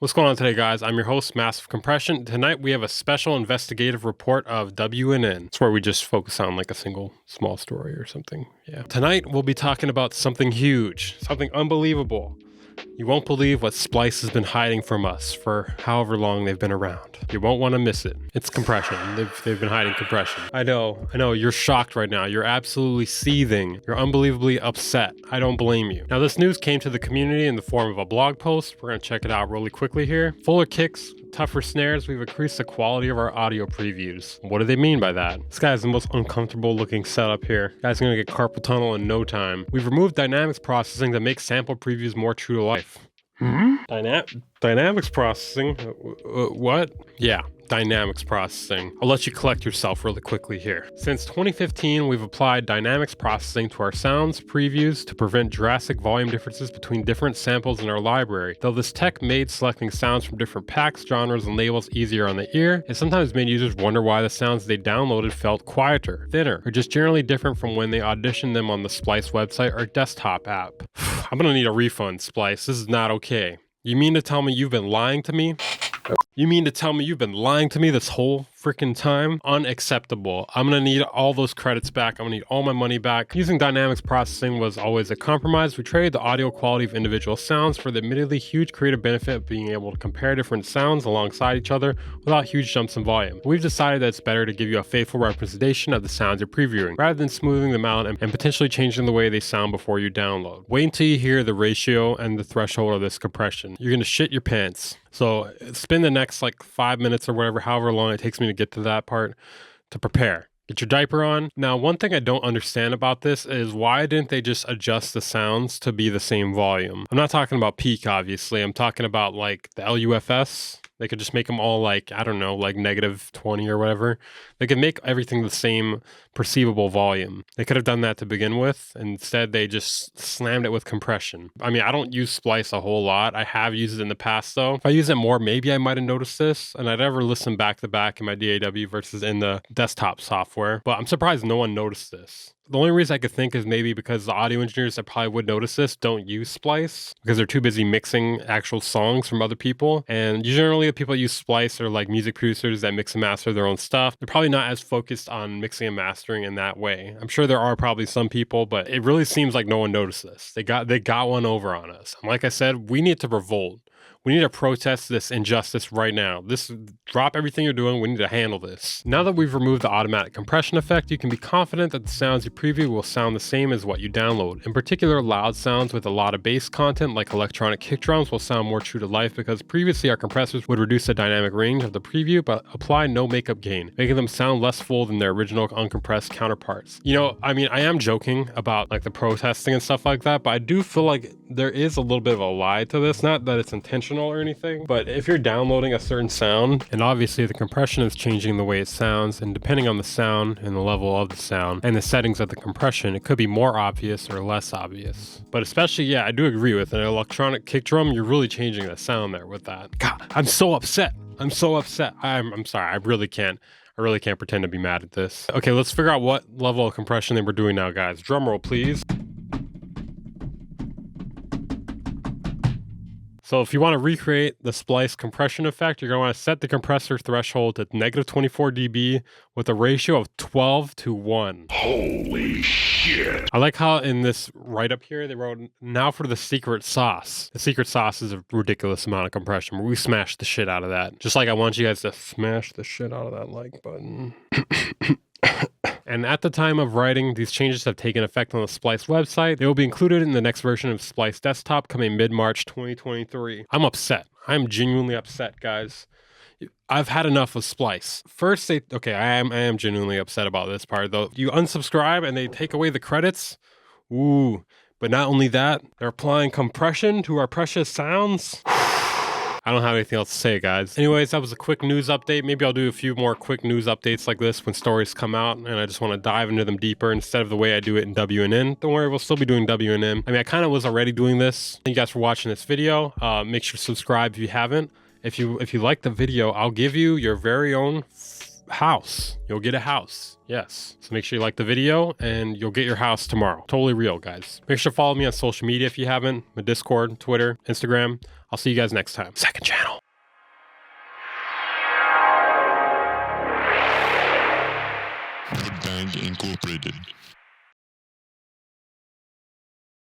What's going on today, guys? I'm your host, Massive Compression. Tonight we have a special investigative report of WNN. It's where we just focus on like a single small story or something. Yeah. Tonight we'll be talking about something huge, something unbelievable. You won't believe what Splice has been hiding from us for however long they've been around. You won't want to miss it. It's compression. They've been hiding compression. I know. You're shocked right now. You're absolutely seething. You're unbelievably upset. I don't blame you. Now, this news came to the community in the form of a blog post. We're going to check it out really quickly here. Fuller kicks, tougher snares, we've increased the quality of our audio previews. What do they mean by that? This guy has the most uncomfortable looking setup here. Guy's gonna get carpal tunnel in no time. We've removed dynamics processing to make sample previews more true to life. Dynamics processing? What? Yeah. Dynamics processing. I'll let you collect yourself really quickly here. Since 2015, we've applied dynamics processing to our sounds previews to prevent drastic volume differences between different samples in our library. Though this tech made selecting sounds from different packs, genres, and labels easier on the ear, it sometimes made users wonder why the sounds they downloaded felt quieter, thinner, or just generally different from when they auditioned them on the Splice website or desktop app. I'm gonna need a refund, Splice. This is not okay. You mean to tell me you've been lying to me? You mean to tell me you've been lying to me this whole freaking time? Unacceptable. I'm gonna need all those credits back. I'm gonna need all my money back. Using dynamics processing was always a compromise. We traded the audio quality of individual sounds for the admittedly huge creative benefit of being able to compare different sounds alongside each other without huge jumps in volume. We've decided that it's better to give you a faithful representation of the sounds you're previewing, rather than smoothing them out and potentially changing the way they sound before you download. Wait until you hear the ratio and the threshold of this compression. You're gonna shit your pants. So spend the next like 5 minutes or whatever, however long it takes me to get to that part, to prepare. Get your diaper on. Now, one thing I don't understand about this is why didn't they just adjust the sounds to be the same volume? I'm not talking about peak, obviously. I'm talking about like the LUFS. They could just make them all like, I don't know, like -20 or whatever. They could make everything the same perceivable volume. They could have done that to begin with. Instead, they just slammed it with compression. I mean, I don't use Splice a whole lot. I have used it in the past, though. If I use it more, maybe I might have noticed this. And I'd ever listen back to back in my DAW versus in the desktop software. But I'm surprised no one noticed this. The only reason I could think is maybe because the audio engineers that probably would notice this don't use Splice because they're too busy mixing actual songs from other people. And generally the people that use Splice are like music producers that mix and master their own stuff. They're probably not as focused on mixing and mastering in that way. I'm sure there are probably some people, but it really seems like no one noticed this. They got one over on us. And like I said, we need to revolt. We need to protest this injustice right now. Drop everything you're doing. We need to handle this. Now that we've removed the automatic compression effect, you can be confident that the sounds you preview will sound the same as what you download. In particular, loud sounds with a lot of bass content like electronic kick drums will sound more true to life because previously our compressors would reduce the dynamic range of the preview but apply no makeup gain, making them sound less full than their original uncompressed counterparts. I am joking about like the protesting and stuff like that, but I do feel like there is a little bit of a lie to this. Not that it's intentional or anything, but if you're downloading a certain sound, and obviously the compression is changing the way it sounds, and depending on the sound and the level of the sound and the settings of the compression, it could be more obvious or less obvious. But especially, yeah, I do agree with an electronic kick drum, you're really changing the sound there with that. God, I'm so upset. I'm sorry. I really can't pretend to be mad at this. Okay, let's figure out what level of compression they were doing now, guys. Drum roll, please. So if you want to recreate the Splice compression effect, you're going to want to set the compressor threshold to -24 dB with a ratio of 12:1. Holy shit. I like how in this right up here, they wrote, now for the secret sauce. The secret sauce is a ridiculous amount of compression. We smashed the shit out of that. Just like I want you guys to smash the shit out of that like button. And at the time of writing, these changes have taken effect on the Splice website. They will be included in the next version of Splice Desktop coming mid-March 2023. I'm upset. I'm genuinely upset, guys. I've had enough of Splice. First, I am genuinely upset about this part, though. You unsubscribe and they take away the credits. Ooh. But not only that, they're applying compression to our precious sounds. I don't have anything else to say, guys. Anyways, that was a quick news update. Maybe I'll do a few more quick news updates like this when stories come out and I just want to dive into them deeper instead of the way I do it in WNN. Don't worry, we'll still be doing WNN. I mean, I kind of was already doing this. Thank you guys for watching this video. Make sure to subscribe if you haven't. If you like the video, I'll give you your very own house. You'll get a house. Yes. So make sure you like the video and you'll get your house tomorrow. Totally real, guys. Make sure to follow me on social media if you haven't. My Discord, Twitter, Instagram. I'll see you guys next time. Second channel. The Bang Incorporated.